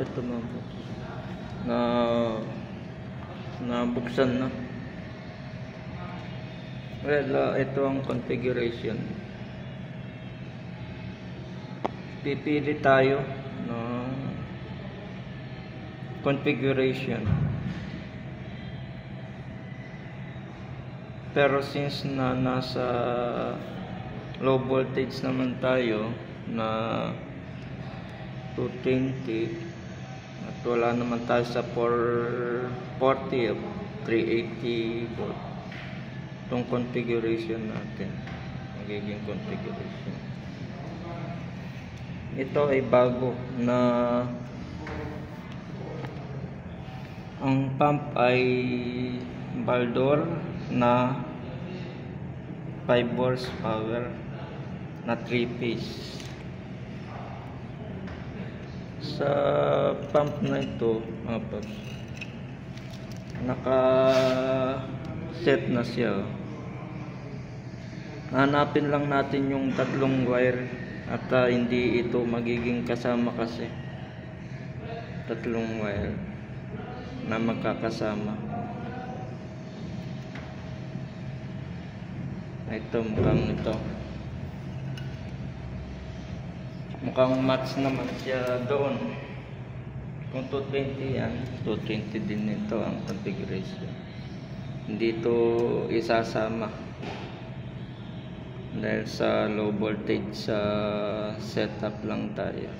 ito na nabuksan na. Well, ito ang configuration. Pipili tayo ng configuration. Pero since na nasa low voltage naman tayo na 220 at wala naman tayo sa 440 o 380 volt, itong configuration natin, magiging configuration. Ito ay bago na ang pump ay Baldor na 5 horsepower na 3-phase. Sa pump na ito, naka set na siya. Hanapin lang natin yung tatlong wire at hindi ito magiging kasama kasi tatlong wire na magkakasama. Ito mukhang match naman siya doon. Kung 220 yan, 220 din ito ang configuration. Hindi ito isasama dahil sa low voltage sa setup lang tayo.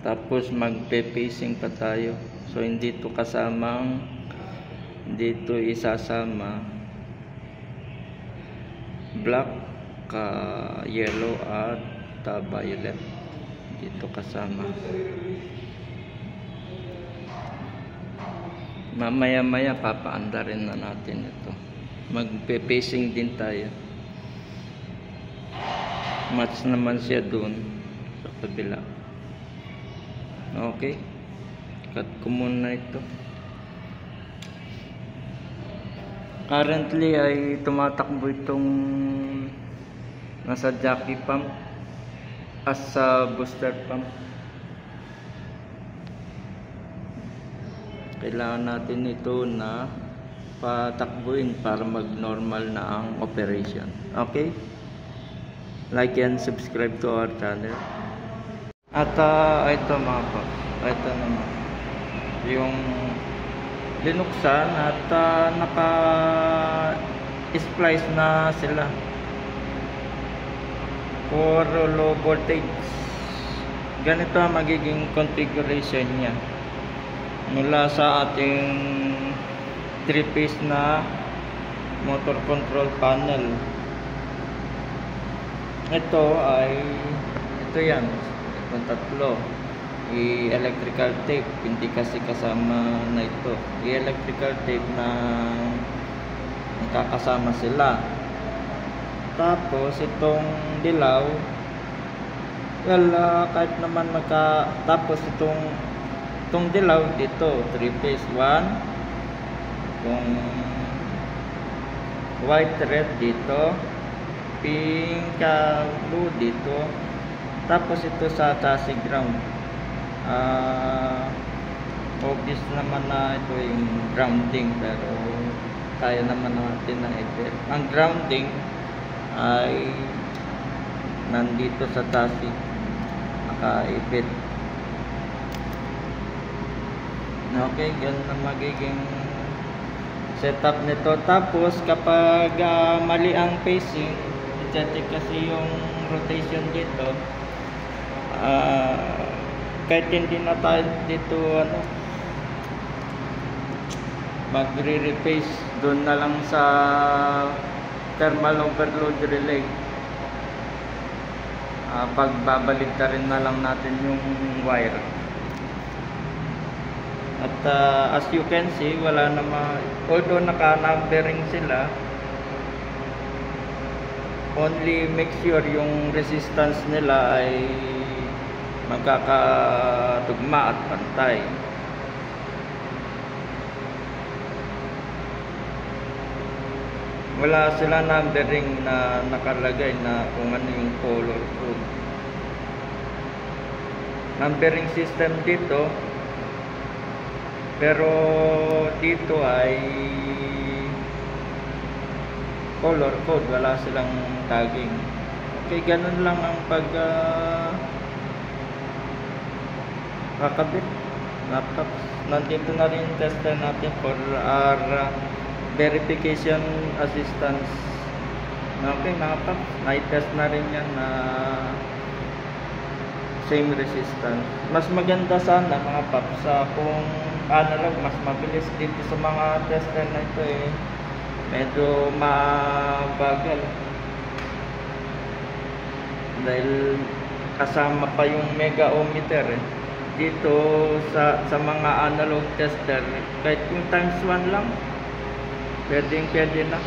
Tapos magpe-pacing pa tayo, so hindi ito kasamang, hindi ito isasama black, yellow at violet. Dito kasama. Mamaya papaanda rin na natin ito. Magpe-pacing din tayo. Match naman siya dun sa kabila. Okay, cut ko muna ito. Currently ay tumatakbo itong nasa jockey pump as sa booster pump. Kailangan natin ito na patakbuin para mag normal na ang operation. Okay, like and subscribe to our channel. At ito mga po, ito naman yung linuksan at naka-splice na sila for low voltage. Ganito ang magiging configuration niya mula sa ating 3-phase na motor control panel. Ito yan, itong tatlo, electrical tape, hindi kasi kasama na ito. Electrical tape na nakakasama sila. Tapos itong dilaw, well, kahit naman tapos itong dilaw dito, 3-phase 1, itong white red dito, pink blue dito, tapos ito sa chassis ground. Obvious naman na ito yung grounding, pero kaya naman natin na i-tell. Ang grounding ay nandito sa chassis, nakaipit. Okay, ganun ang magiging setup nito. Tapos kapag mali ang pacing, i-check kasi yung rotation dito. Kahit hindi na tayo dito magre-repace, doon na lang sa thermal overload relay. Pagbabaligtarin na lang natin yung wire. At as you can see, wala naman, although naka-numbering sila, only make sure yung resistance nila ay magkakatugma at pantay. Wala sila numbering na nakalagay na kung ano yung color code. numbering system dito, pero dito ay color code, wala silang tagging. Okay, ganun lang ang kakabit laptop. Nandito na rin yung tester natin for our verification assistance. Okay mga paps, na-test na rin yan na same resistance. Mas maganda sana mga paps kung analog, mas mabilis dito sa mga tester na ito medyo mabagal dahil kasama pa yung mega ohmmeter dito sa mga analog tester. Kahit yung times 1 lang pwede na,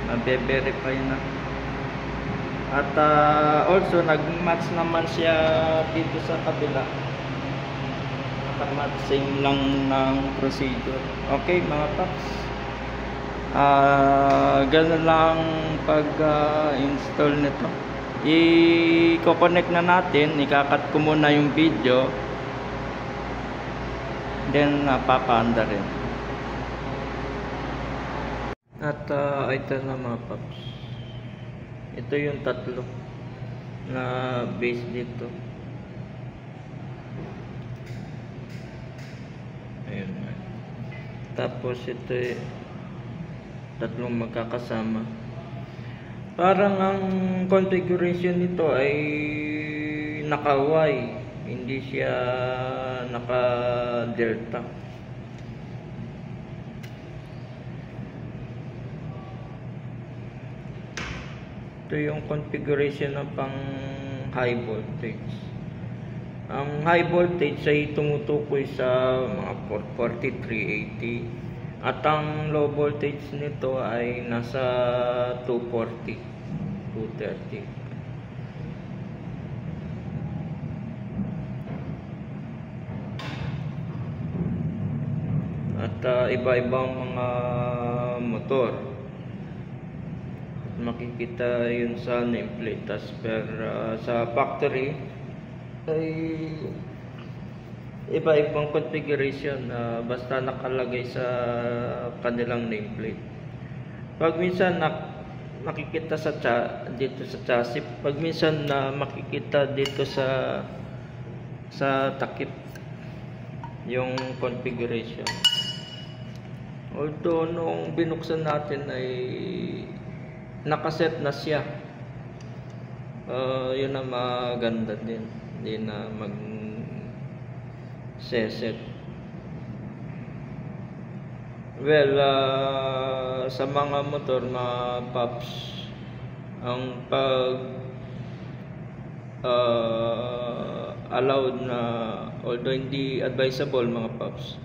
mabe-verify na. At also nag-match naman siya dito sa kabila, nakamatch, same lang ng procedure. Okay mga paps, ganun lang pag-install nito. I-connect na natin, ikakat ko muna yung video, then papaanda rin. At ito na mga paps, ito yung tatlo na base dito. Ayun. Tapos ito tatlong magkakasama. Parang ang configuration nito ay naka-Y, hindi siya naka-delta. Ito yung configuration ng pang high voltage. Ang high voltage ay tumutukoy sa mga 440, 380. At ang low voltage nito ay nasa 240, 230. At iba-ibang mga motor. Makikita yun sa nameplate. As per sa factory ay iba-ibang configuration, basta nakalagay sa kanilang nameplate. Pag minsan makikita dito sa chassis, pag minsan makikita dito sa takip yung configuration. Although nung binuksan natin ay nakaset na siya, yun ang maganda din, hindi na seset. Well, sa mga motor, mga paps, ang allowed na, although hindi advisable mga paps,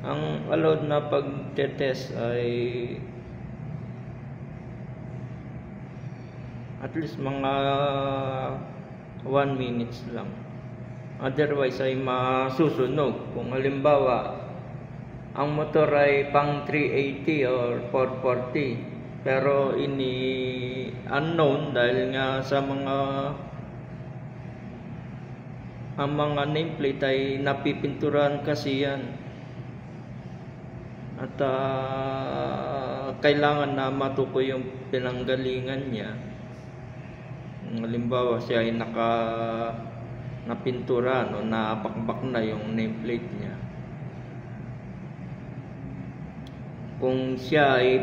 ang allowed na pag-test ay at least mga 1 minutes lang. Otherwise ay masusunog. Kung halimbawa ang motor ay pang 380 or 440, pero unknown dahil nga sa ang mga nameplate ay napipinturan kasi yan, at kailangan na matukoy yung pinanggalingan niya. Halimbawa siya ay napinturan o napakbak na yung nameplate niya. Kung siya ay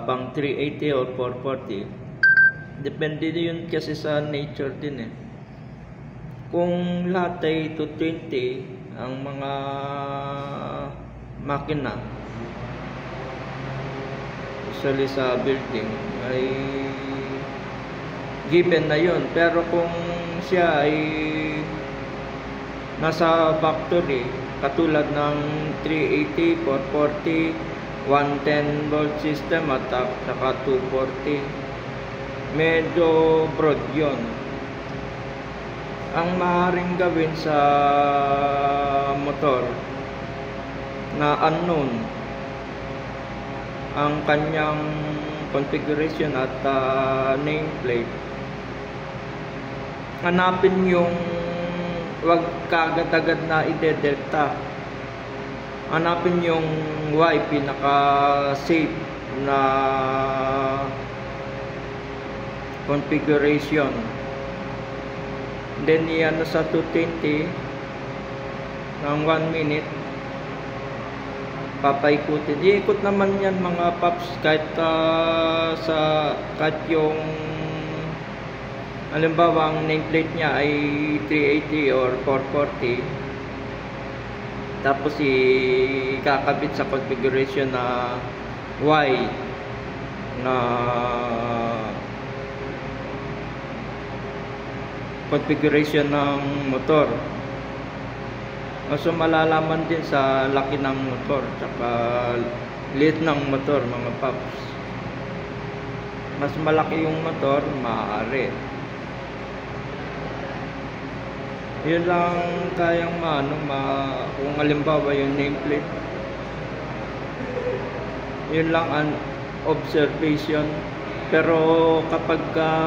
pang 380 or 440, depende yun kasi sa nature din Kung lahat ay 220 ang mga makina, usually sa building, ay given na yun. Pero kung siya ay nasa factory, katulad ng 380, 440, 110 volt system at saka 240, medyo broad yun. Ang maaaring gawin sa motor na unknown ang kanyang configuration at nameplate, hanapin yung wag kaagad-agad na idedelta. Hanapin yung Y, pinaka-safe na configuration. Then iyan sa 220 ng 1 minute. Papaikutin. Iikot naman yan mga paps, kahit kahit yung halimbawa ang nameplate niya ay 380 or 440, tapos ikakabit sa configuration na Y na configuration ng motor. So malalaman din sa laki ng motor tsaka liit ng motor mga paps. Mas malaki yung motor, maaari. Yun lang kayang kung halimbawa yung nameplate. Yun lang ang observation. Pero kapag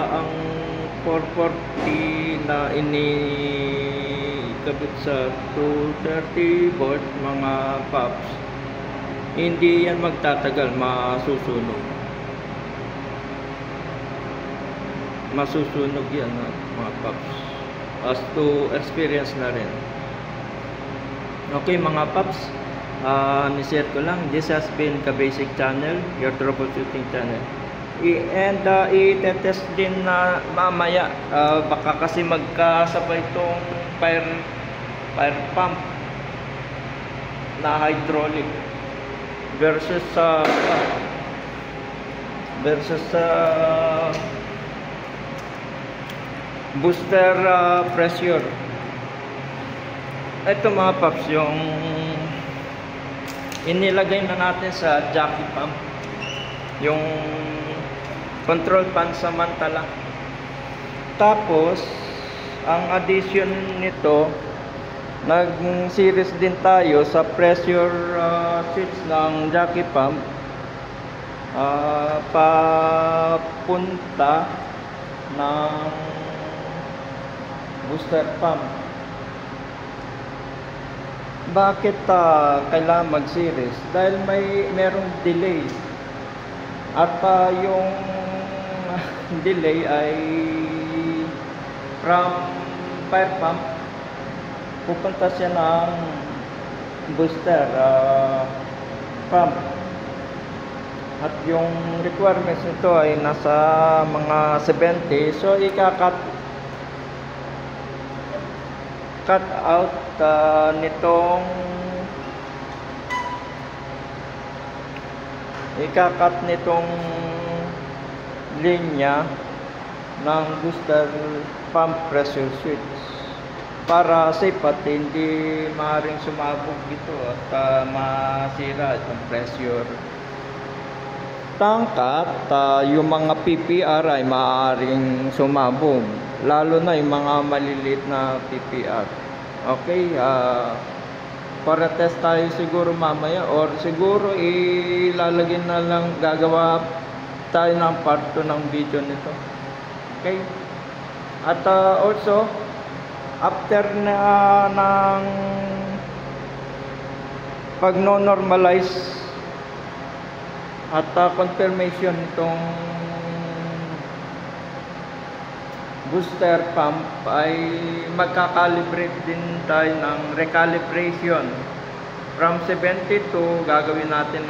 ang 440 na inikabit sa 230 volt mga paps, hindi yan magtatagal, masusunog yan mga paps. As to experience na rin. Okay mga paps, ni-share ko lang. This has been Ka-Basic Channel, your troubleshooting channel. And i-test din na mamaya, baka kasi magkasabay itong fire pump na hydraulic versus booster pressure. Ito mga paps, yung inilagay na natin sa jockey pump, yung control pansamantala. Tapos ang addition nito, nag-series din tayo sa pressure switch ng jockey pump, papunta ng booster pump. Bakit kailangan mag-series? Dahil merong delay. At yung delay ay from fire pump, pupunta siya ng booster pump. At yung requirements nito ay nasa mga 70. So ika-cut out nitong linya ng booster pump pressure switch para safe at hindi maaaring sumabog dito at masira itong pressure tank at yung mga PPR ay maaaring sumabog, lalo na yung mga maliliit na PPR. Okay, para test tayo siguro mamaya, or siguro ilalagay na lang, gagawa tayo ng part 2 ng video nito. Okay, at also after ng pag no-normalize at confirmation itong booster pump, ay magka-calibrate din tayo ng recalibration from 72. Gagawin natin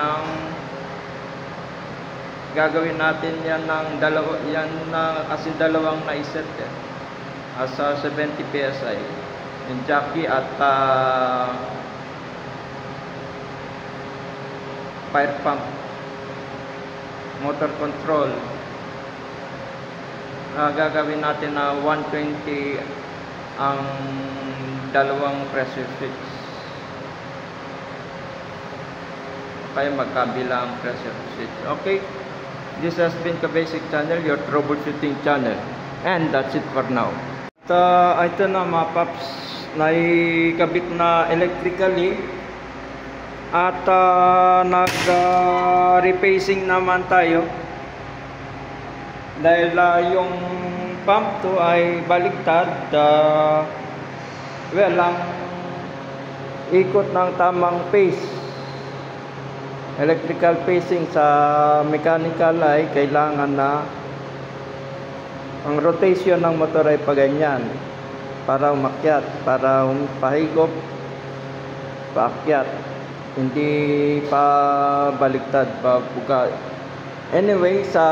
yan ng kasi dalawang na-set sa 70 PSI yung jockey at fire pump motor control. Gagawin natin na 120 ang dalawang pressure switch, kaya magkabila ang pressure switch. Okay, this has been Ka-Basic Channel, your troubleshooting channel, and that's it for now. Ito na mga paps, naikabit na electrically at nag-repacing naman tayo. Dahil yung pump to ay baligtad, Well, ang ikot ng tamang pace, electrical pacing sa mechanical ay kailangan na ang rotation ng motor ay paganyan para umakyat, para pahigop, paakyat, hindi pa baliktad, pa buka. Anyway, sa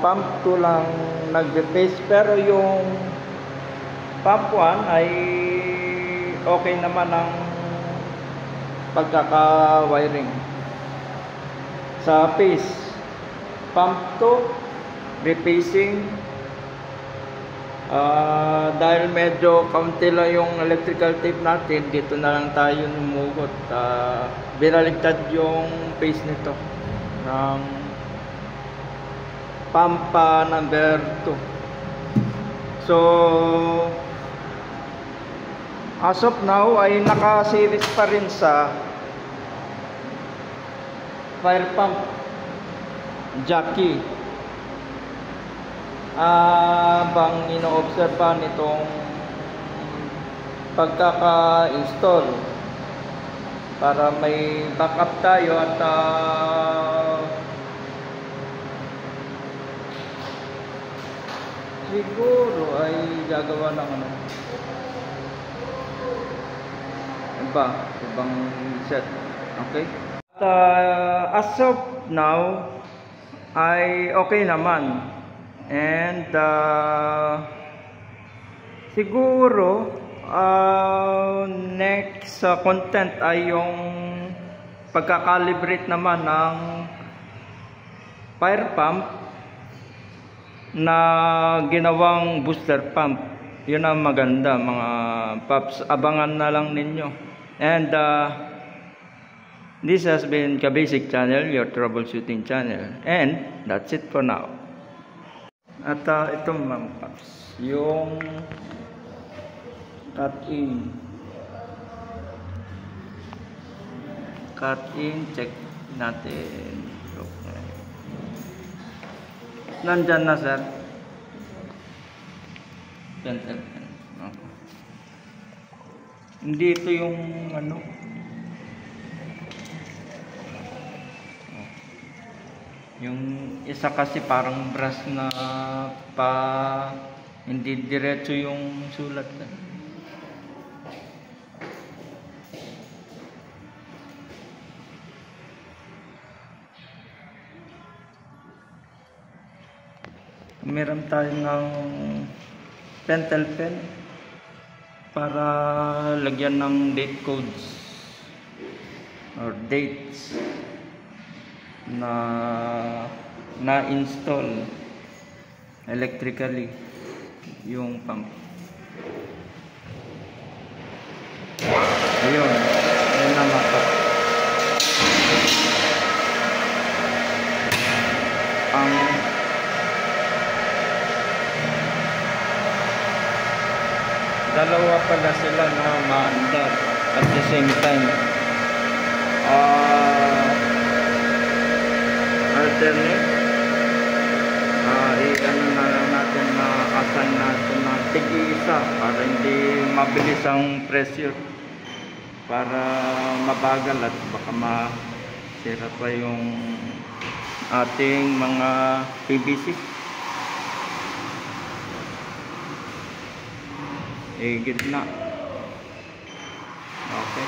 pump 2 lang nagbe-pace, pero yung pump 1 ay okay naman ang pagkaka-wiring. Sa pace, pump 2, repacing. Dahil medyo kaunti lang yung electrical tape natin, dito na lang tayo numugot. Binaligtad yung pace nito ng pump number 2. So as of now ay naka-series pa rin sa fire pump jockey. Bang ino-observe nitong pagkaka-install para may backup tayo at siguro ay gagawa ng ibang set. Okay? As of now ay okay naman, and siguro next content ay yung pagkakalibrate naman ng fire pump na ginawang booster pump. Yun ang maganda, mga paps. Abangan na lang ninyo. And this has been Kabasic Channel, your troubleshooting channel. And that's it for now. At ito mga paps, yung cut in, check natin. Okay. Nandyan na, sir. Okay. Hindi ito yung yung isa kasi parang brush na hindi diretso yung sulat. Meron tayo ng pentel pen para lagyan ng date codes or dates na install electrically yung pump. Ayun na mata. Ang dalawa pala sila na maandar at the same time. Alternate. I-ano na lang natin na assign natin na tig-isa para hindi mabilis ang pressure, para mabagal at baka masira pa yung ating mga PVC. Gitna. Okay,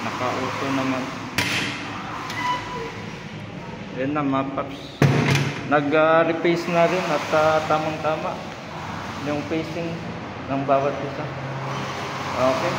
naka-auto naman. Yan na mga paps, nag-repace na rin at tamang-tama yung pacing ng bawat isa. Okay.